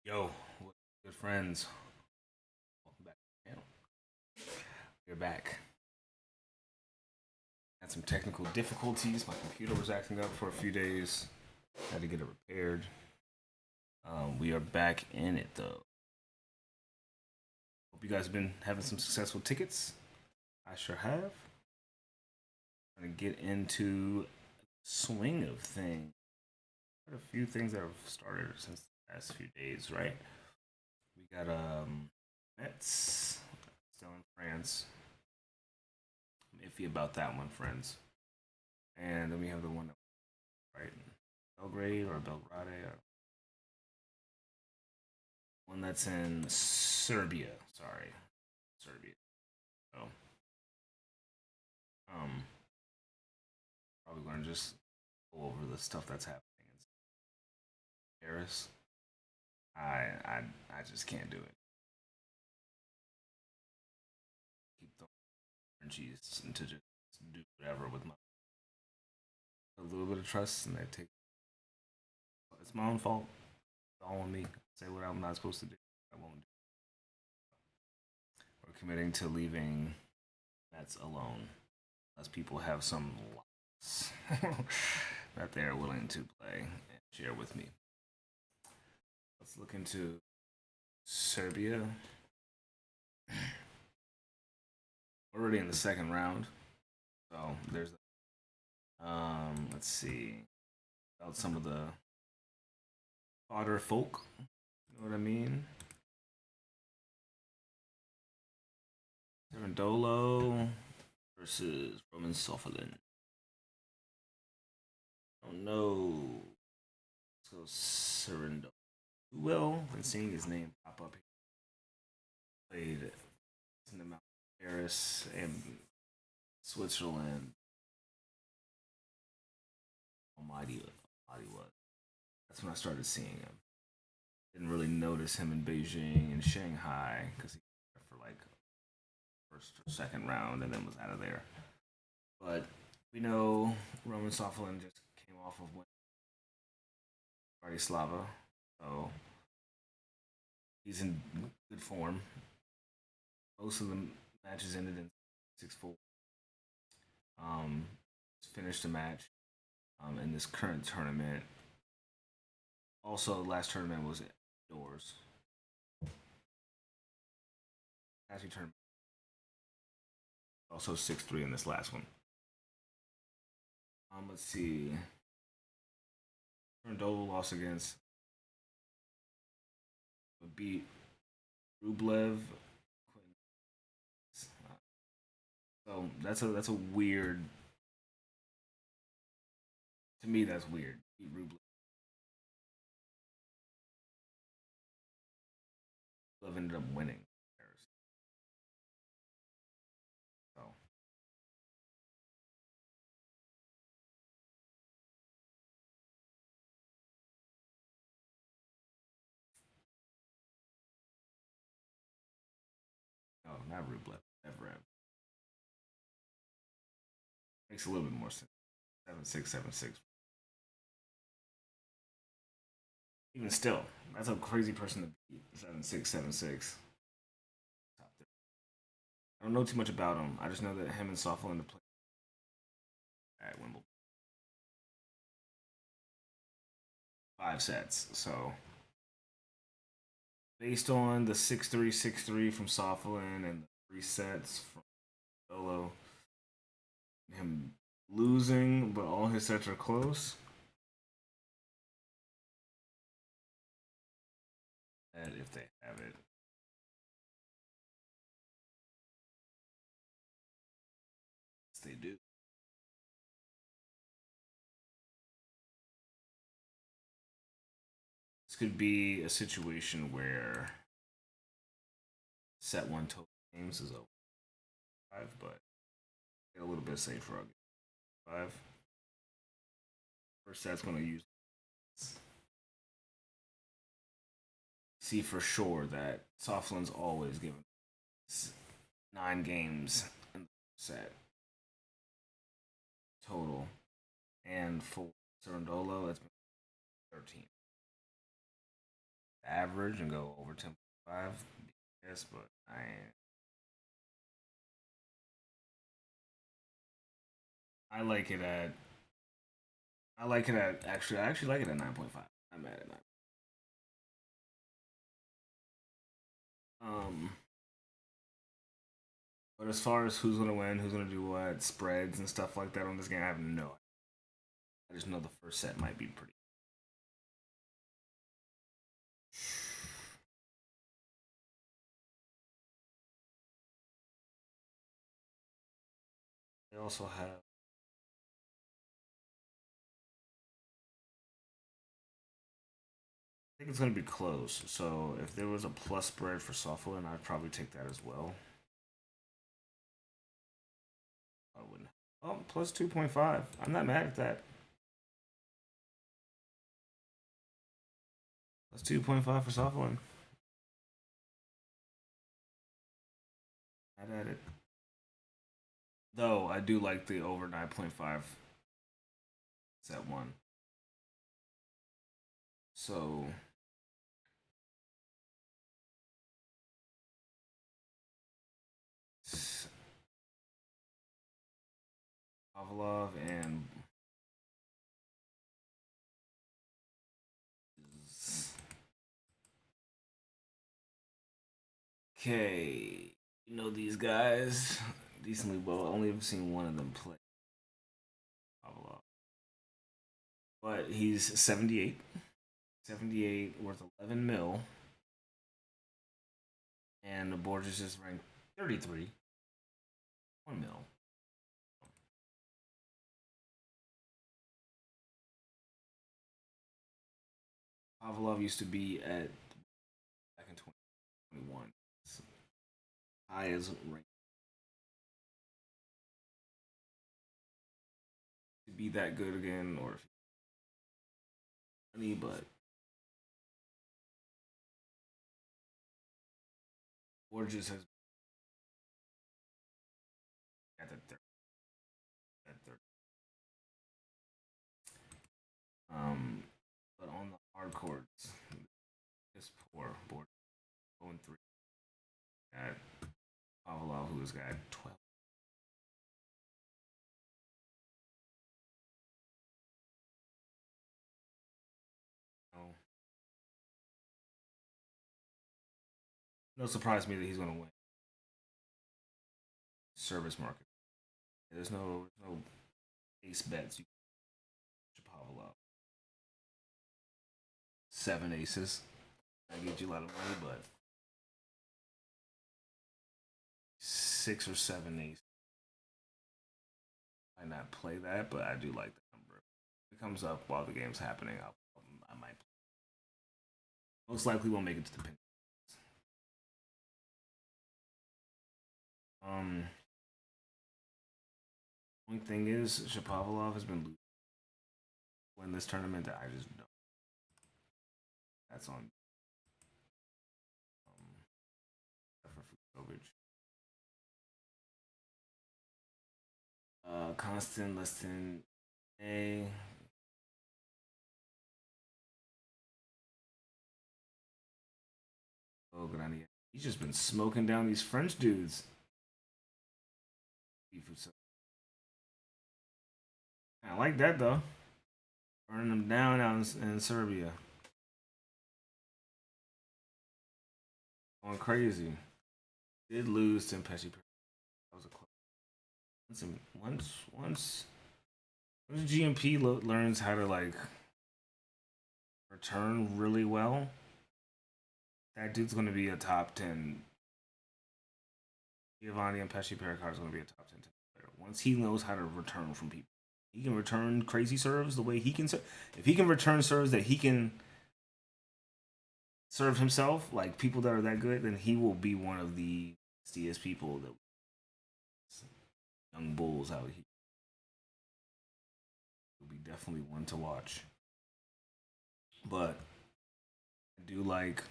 Yo, what's good friends? Welcome back to the channel. We're back. Had some technical difficulties. My computer was acting up for a few days. Had to get it repaired. We are back in it though. Hope you guys have been having some successful tickets. I sure have. I'm gonna get into the swing of things. Quite a few things that have started since the past few days, right? We got Mets still in France. I'm iffy about that one, friends. And then we have the one right, Belgrade or Belgrade, or one that's in Serbia. Sorry, Serbia. So, um, probably going to just go over the stuff that's happening in Paris. I just can't do it. Keep the energies and to just do whatever with my a little bit of trust, and they take. It's my own fault. It's all on me. Say what I'm not supposed to do. I won't do. We're committing to leaving Mets alone, unless people have some locks that they're willing to play and share with me. Let's look into Serbia. Already in the second round, so there's. Let's see about some of the fodder folk. You know what I mean? Cerundolo versus Roman Sofalin. Oh no. Let's go Cerundolo. Well, been seeing his name pop up here. Played in the Mount Paris and Switzerland. Almighty, Almighty was. That's when I started seeing him. Didn't really notice him in Beijing and Shanghai because he was there for like first or second round and then was out of there. But we know Roman Sofalin just came off of winning Bratislava, so he's in good form. Most of the matches ended in 6-4. Finished the match in this current tournament. Also, last tournament was indoors. Actually, tournament also 6-3 in this last one. Let's see. Dole lost against beat Rublev. So that's a weird. To me, that's weird. Beat Rublev. Rublev ended up winning. So no, not Rublev. Never. Makes a little bit more sense. 7-6, 7-6. Even still, that's a crazy person to beat. 7-6, 7-6. I don't know too much about him. I just know that him and Softlin to play at Wimbledon. 5 sets. So based on the 6-3, 6-3 from Softlin and the 3 sets from Solo, him losing, but all his sets are close. And if they have it. Yes, they do. This could be a situation where set one total games is over 5, but get a little bit safer. I'll get 5. First set's going to use. See for sure that Softland's always given 9 games in the set total, and for Cerundolo, it's been 13. average and go over 10.5. Yes, but I ain't. I like it at. I like it at actually. I actually like it at 9.5. I'm mad at 9. Um, but as far as who's gonna win, who's gonna do what, spreads and stuff like that on this game, I have no. I just know the first set might be pretty. They also have. I think it's gonna be close. So if there was a plus spread for Softlin, I'd probably take that as well. I wouldn't. Oh, plus 2.5. I'm not mad at that. Plus 2.5 for Softlin. Mad at it. Though I do like the over 9.5 set one. So Pavlov and okay, you know these guys decently well. Only have seen one of them play Pavlov, but he's 78. 78 worth 11 mil, and the Borges is ranked 33, 1 mil. Pavlov used to be at back in 2021. High as ranked to be that good again, or funny, but Borges has at the third. At third. But on the hard courts, it's poor. Borges 0-3. Got Pavlov, who's got 12. No, no surprise me that he's going to win. Service market. There's no ace bets. You Pavlov. 7 aces. I get you a lot of money, but 6 or 7 aces. I might not play that, but I do like the number. If it comes up while the game's happening, I might. Most likely won't make it to the pin. Um, Only thing is, Shapovalov has been losing win this tournament that I just don't. That's on for Fukovic. Constant less than a. Oh, Grania. He's just been smoking down these French dudes. I like that though. Burning them down out in Serbia. Going crazy. Did lose to Pesci. That was a close. Once GMP learns how to like return really well, that dude's going to be a top 10. Giovanni and Pesci Pericard is going to be a top 10 player. Once he knows how to return from people, he can return crazy serves the way he can serve. If he can return serves that he can serve himself, like people that are that good, then he will be one of the CS people that young bulls out here. He'll be definitely one to watch. But I do like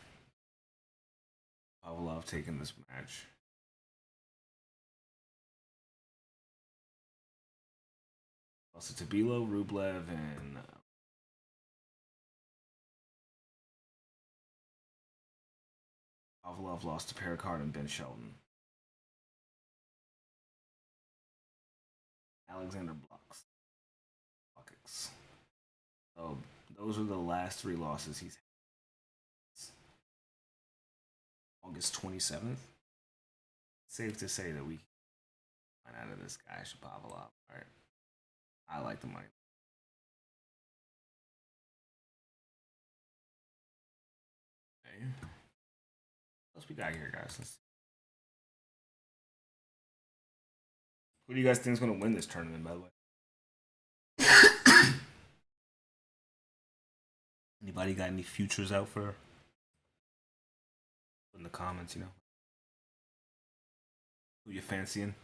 Pavlov taking this match. Also Tabilo, Rublev, and Shapovalov lost to Perricard and Ben Shelton. Alexander Blocks. So those are the last 3 losses he's had. August 27th. Safe to say that we can find out of this guy, Shapovalov. All right. I like the money. Okay. What else we got here, guys? Who do you guys think is going to win this tournament, by the way? Anybody got any futures out for? In the comments, who you fancying?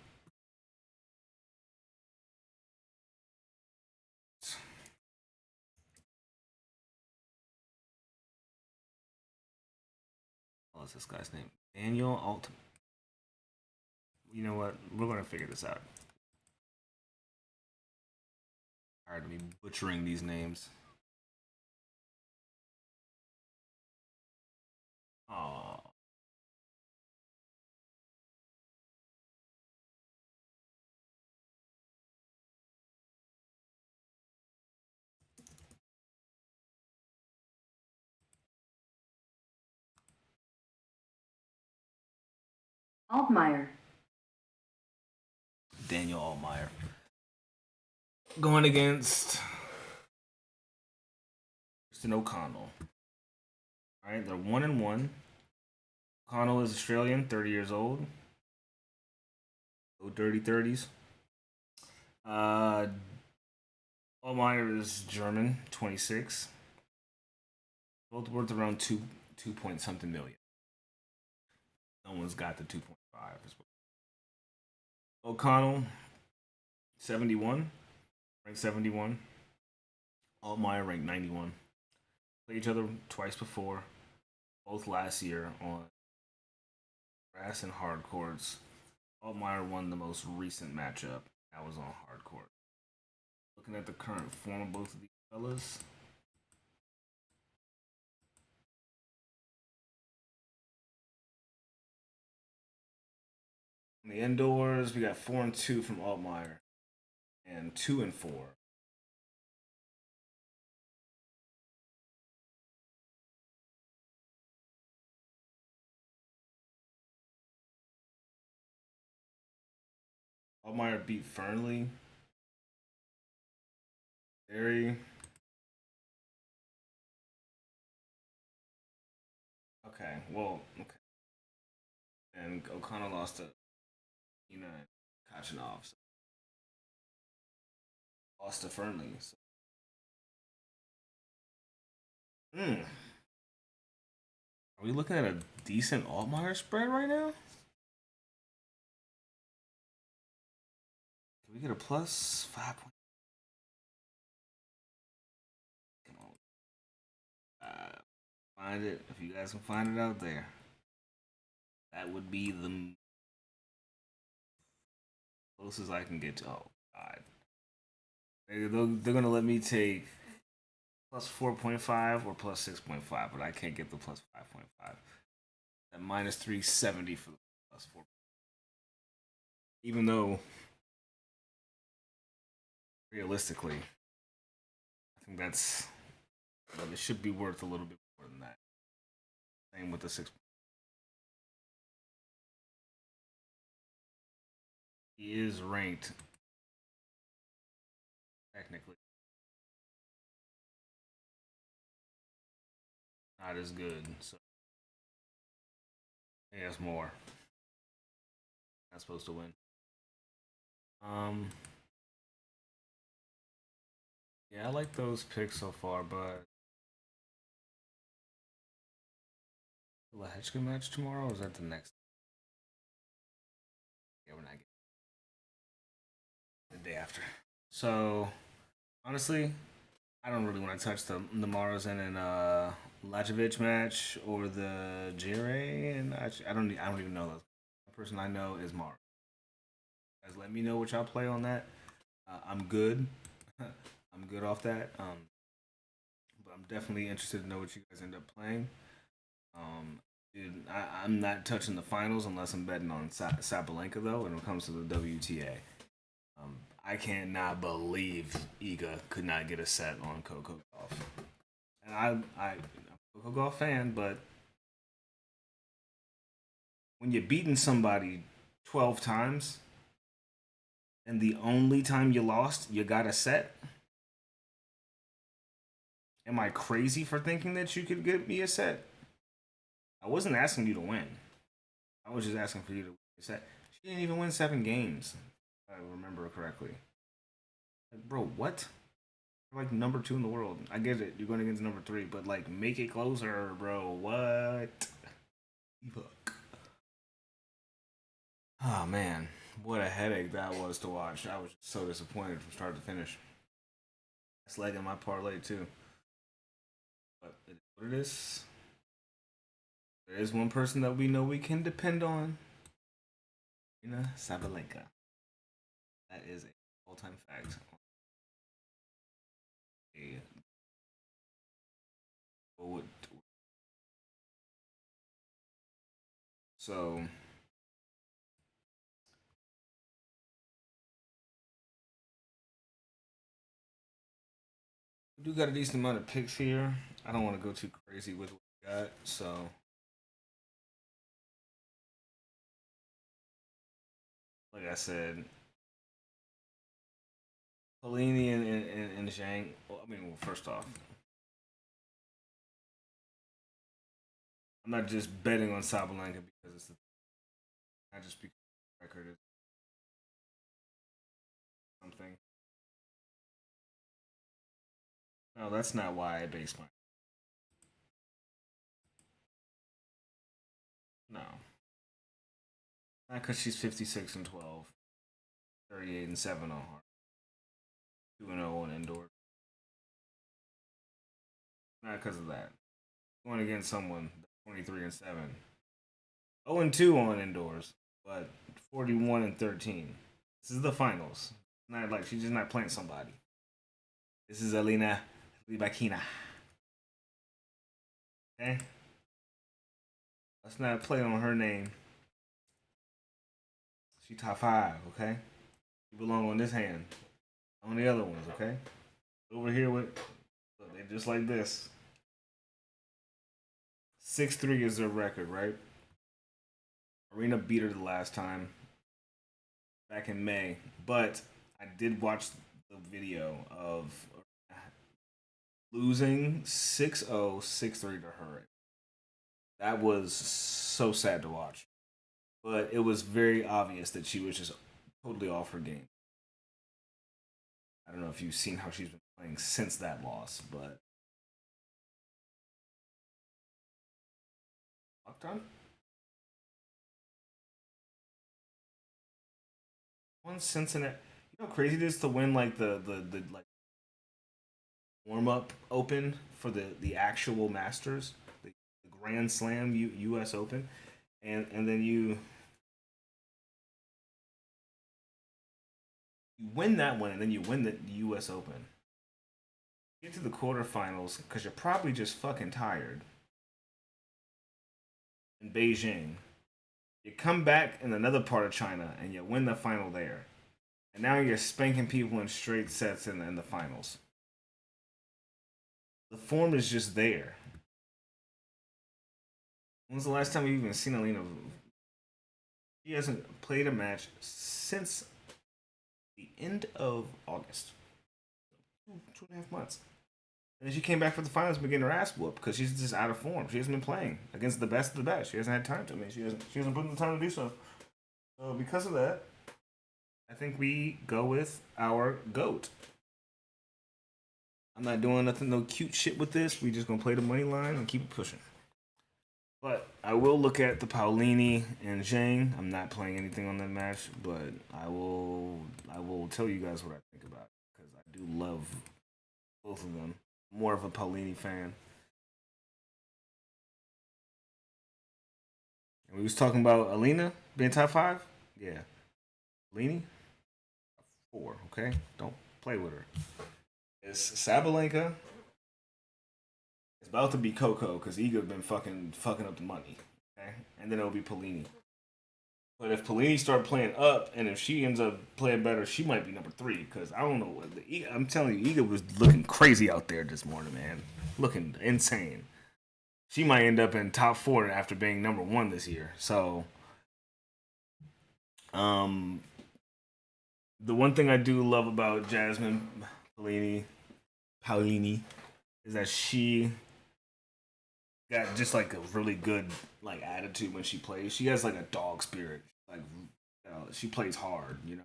What's this guy's name? Daniel Alt. You know what? We're gonna figure this out. Tired of me butchering these names. Oh. Altmaier. Daniel Altmaier. Going against Kristen O'Connell. All right, they're 1-1. O'Connell is Australian, 30 years old. Go dirty 30s. Altmaier is German, 26. Both worth around two point something million. No one's got the 2.5. O'Connell, 71, ranked 71. Altmaier ranked 91. Played each other twice before, both last year on grass and hard courts. Altmaier won the most recent matchup. That was on hard court. Looking at the current form of both of these fellas. In the indoors, we got 4-2 from Altmaier and 2-4. Altmaier beat Fernley. Very. Okay, well, okay. And O'Connell lost to Kachanov. So. Lost to Fernley. So. Are we looking at a decent Altmaier spread right now? Can we get a plus 5? Come on. Find it. If you guys can find it out there. That would be the closest I can get to. Oh, God. They're going to let me take plus 4.5 or plus 6.5, but I can't get the plus 5.5. At minus 370 for the plus 4. Even though, realistically, I think that's. Well, it should be worth a little bit more than that. Same with the 6. He is ranked technically not as good, so he has more. Not supposed to win. Yeah, I like those picks so far, but the Lehechka match tomorrow, or is that the next? Yeah, we're not getting the day after. So honestly, I don't really want to touch the Marazin and Lajovic match or the Jire, and I don't even know those. The person I know is Mara. Guys, let me know what y'all play on that. I'm good. I'm good off that. But I'm definitely interested to know what you guys end up playing. Dude, I'm not touching the finals unless I'm betting on Sabalenka though. When it comes to the WTA, I cannot believe Iga could not get a set on Coco Golf. And I'm a Coco Golf fan, but when you're beating somebody 12 times and the only time you lost, you got a set. Am I crazy for thinking that you could get me a set? I wasn't asking you to win. I was just asking for you to win a set. She didn't even win 7 games, if I remember correctly. Like, bro, what? You're like number 2 in the world. I get it. You're going against number 3, but like, make it closer, bro. What? Fuck. Oh man, what a headache that was to watch. I was so disappointed from start to finish. That's leg in my parlay too. But it is what it is. There is one person that we know we can depend on. Sabalenka. That is an all-time fact. So we do got a decent amount of picks here. I don't want to go too crazy with what we got, so like I said, Polini and Zhang. Well, I mean, well, first off, I'm not just betting on Sabalenka because it's not just because the record is something. No, that's not why I base my. No, not because she's 56-12, 38-7 on hard, 2-0 on indoor. Not because of that. Going against someone 23-7, 0-2 on indoors, but 41-13. This is the finals. Not like she's just not playing somebody. This is Alina Rybakina. Okay? Let's not play on her name. She top 5, okay? You belong on this hand. On the other ones, okay? Over here with look, they just like this. 6-3 is their record, right? Arena beat her the last time back in May, but I did watch the video of losing 6-0, 6-3 to her. That was so sad to watch. But it was very obvious that she was just totally off her game. I don't know if you've seen how she's been playing since that loss, but locked on. One Cincinnati. You know how crazy it is to win like the like warm up open for the actual Masters, the Grand Slam U.S. Open, and then you win that one, and then you win the U.S. Open. Get to the quarterfinals because you're probably just fucking tired in Beijing. You come back in another part of China and you win the final there, and now you're spanking people in straight sets in the finals. The form is just there. When's the last time you've even seen Alina? She hasn't played a match since the end of August. 2.5 months. And then she came back for the finals and began her ass whoop because she's just out of form. She hasn't been playing against the best of the best. She hasn't had time to. I mean, she hasn't put in the time to do so. So because of that, I think we go with our GOAT. I'm not doing nothing, no cute shit with this. We just gonna play the money line and keep it pushing. But I will look at the Paulini and Zhang. I'm not playing anything on that match, but I will tell you guys what I think about it because I do love both of them. More of a Paulini fan. And we was talking about Alina being top 5. Yeah, Alini 4. Okay, don't play with her. It's Sabalenka. It's about to be Coco because Iga been fucking up the money. Okay, and then it'll be Polini. But if Polini start playing up, and if she ends up playing better, she might be number 3. Because I don't know what I'm telling you, Iga was looking crazy out there this morning, man. Looking insane. She might end up in top 4 after being number 1 this year. So, um, the one thing I do love about Jasmine Paolini, is that she got just like a really good like attitude when she plays. She has like a dog spirit. Like she plays hard. You know,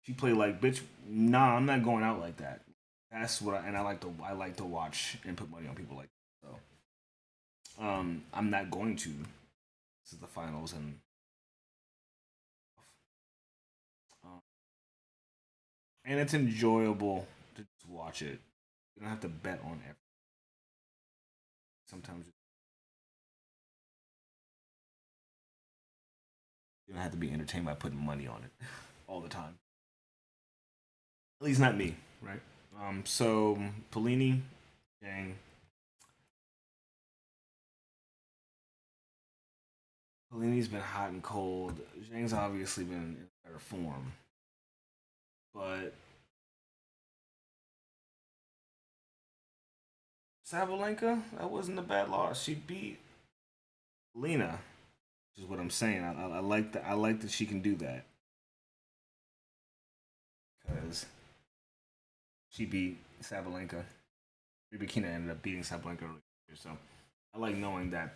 she play like bitch. Nah, I'm not going out like that. That's what I like to watch and put money on people like that. So I'm not going to. This is the finals and uh, and it's enjoyable to just watch it. You don't have to bet on it. Sometimes you don't have to be entertained by putting money on it all the time. At least not me, right? So Polini, dang, Polini's been hot and cold. Zhang's obviously been in better form, but Sabalenka, that wasn't a bad loss. She beat Lena, which is what I'm saying. I like that. I like that she can do that because she beat Sabalenka. Rybakina ended up beating Sabalenka earlier, so I like knowing that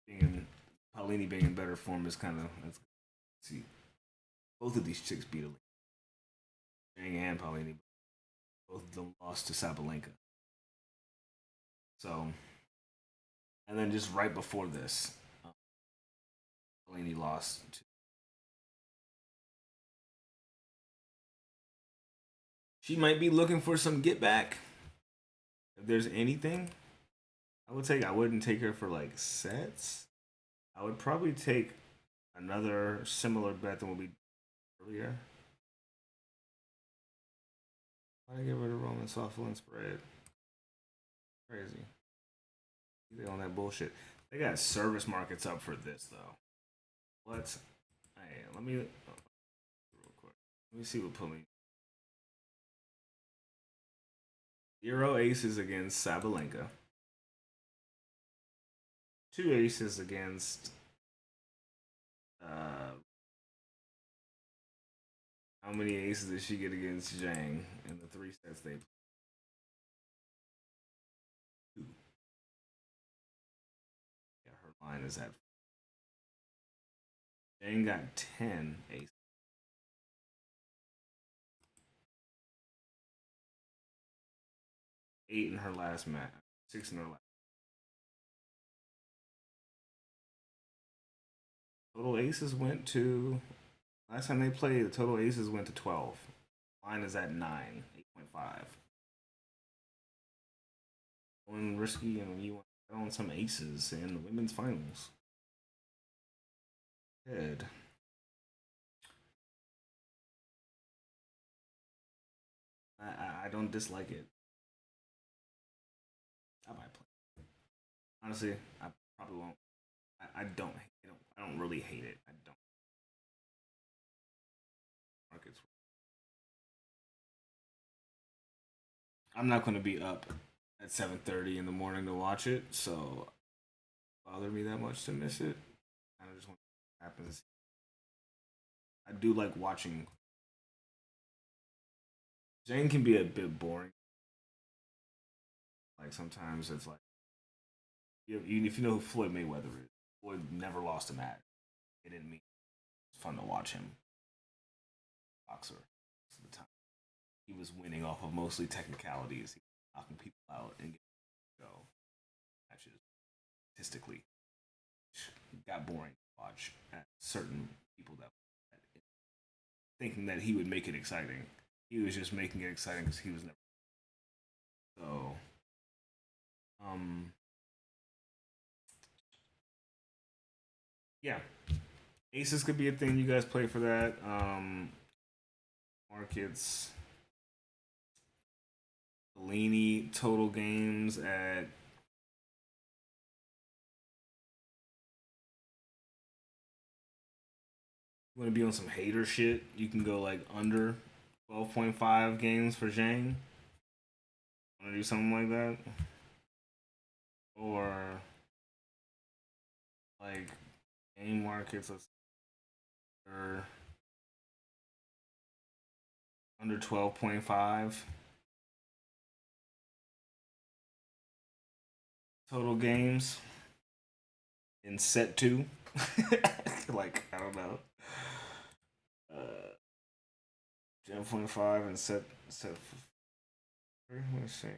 being in Paulini being in better form is kind of let's see. Both of these chicks beat Zhang and Paulini. Both of them lost to Sabalenka. So, and then just right before this, Paulini lost to. She might be looking for some get back. If there's anything, I wouldn't take her for like sets. I would probably take another similar bet than what we did earlier. Why get rid of Roman Softball and spread? Crazy. They on that bullshit. They got service markets up for this though. Let's. Hey, let me real quick. Let me see what pulling. 0 aces against Sabalenka. 2 aces against. How many aces did she get against Zhang in the 3 sets they played? 2. Yeah, her line is at. Zhang got 10 aces. 8 in her last match. 6 in her last. Total aces went to. Last time they played, the total aces went to 12. Line is at 9, 8.5. Going risky, and you want to bet on some aces in the women's finals. Good. I don't dislike it. I might play. Honestly, I probably won't. I don't. I don't really hate it. I don't. Markets. I'm not going to be up at 7:30 in the morning to watch it, so it bother me that much to miss it. I just want to happens. I do like watching. Jane can be a bit boring. Like sometimes it's like even if you know who Floyd Mayweather is, Floyd never lost a match. It didn't mean it's fun to watch him boxer most of the time. He was winning off of mostly technicalities. He was knocking people out and getting go matches statistically. Which got boring to watch at certain people that thinking that he would make it exciting. He was just making it exciting because he was never. So, um, yeah, aces could be a thing. You guys play for that. Markets. Bellini total games at You want to be on some hater shit? You can go like under 12.5 games for Zhang. Want to do something like that? Or like game markets, let's or under 12.5 total games in set two. Like, I don't know. Uh, 10.5 and set. Let me see.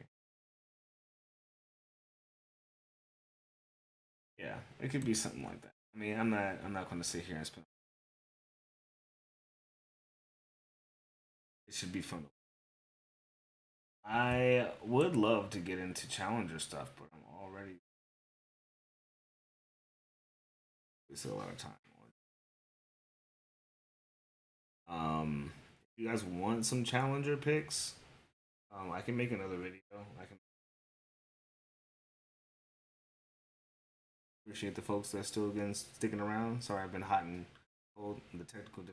Yeah, it could be something like that. I mean, I'm not going to sit here and spend. It should be fun. I would love to get into challenger stuff, but I'm already. It's a lot of time. If you guys want some challenger picks, I can make another video. I can appreciate the folks that still again sticking around. Sorry, I've been hot and cold. The technical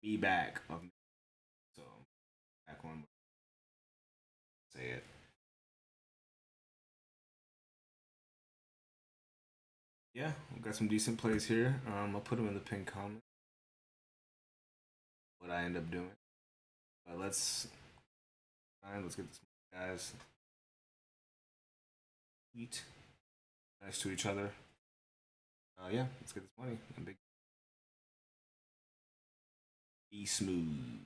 be back of me. So back on. Say it. Yeah, we got some decent plays here. I'll put them in the pinned comment. What I end up doing, but let's get this guys eat nice to each other. Yeah, let's get this money. And big be smooth.